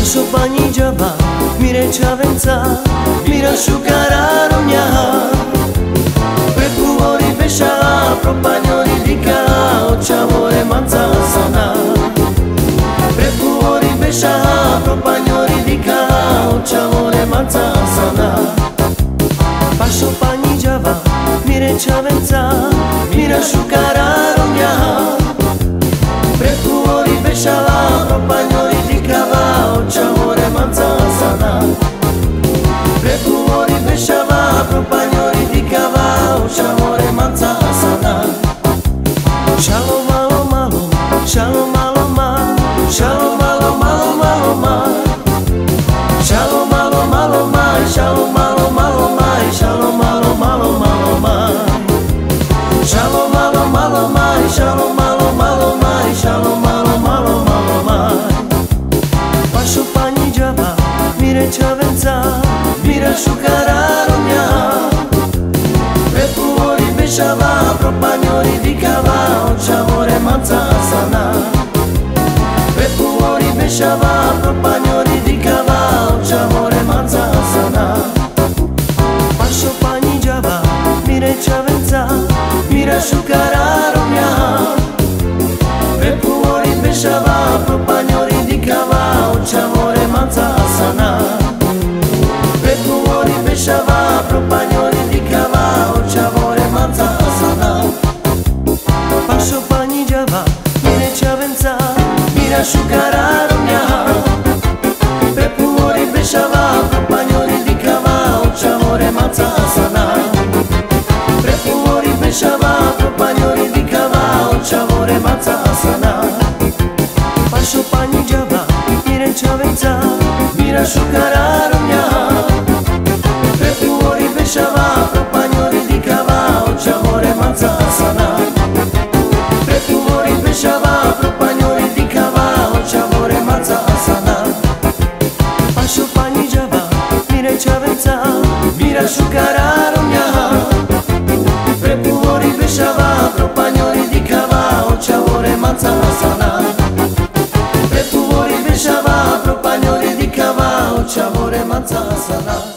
Passo pani giava, mire ciavenza, mira sciucara rogna. Per fuori pesciala, propagnoli di ca, o ciavore manza sana. Per fuori pesciala, propagnoli di ca, o ciavore manza sana. Passo pani giava, mire ciavenza, mira sciucara rogna. Per fuori pesciala, propagnoli di cava, o ciavore manza sana. Per fuori pesciava, propagnoli di cava, o ciavore manza sana. Shalom malo malo, shalom malo ma, shalom malo malo malo ma. Shalom malo malo ma, shalom malo malo ma, shalom malo malo malo ma. Shalom malo malo ma, shalom malo malo ma, shalom malo malo malo ma. Passo pani giava, mire ciavenza, mira sciucara rogna. Per fuori pesciava, propagnoli di cava, o ciavore manza sana. Per fuori pesciava, propagnoli di cava, o ciavore manza sana. Passo pani giava, mire ciavenza, mira sciucara rogna. Per fuori pesciava, propagnoli di cava, o ciavore manza sana. Per fuori pesciava, propagnoli di cava, o ciavore manza sana. Passo pani giava, mire ciavenza, mira sciucara rogna. Per fuori pesciava, propagnoli di cava, o ciavore manza sana. Per fuori pesciava, propagnoli di cava, o ciavore manza sana. Passo pani giava, mire ciavenza, mira sciucara rogna. Per fuori pesciava, propagnoli di cava, o ciavore manza sana. Per fuori pesciava, propagnoli di cava, o ciavore manza sana. Passo pani giava, mire ciavenza, mira sciucara rogna. Per fuori pesciava, propagnoli di cava, o ciavore manza sana. Per fuori pesciava, propagnoli di cava, o ciavore manza sana.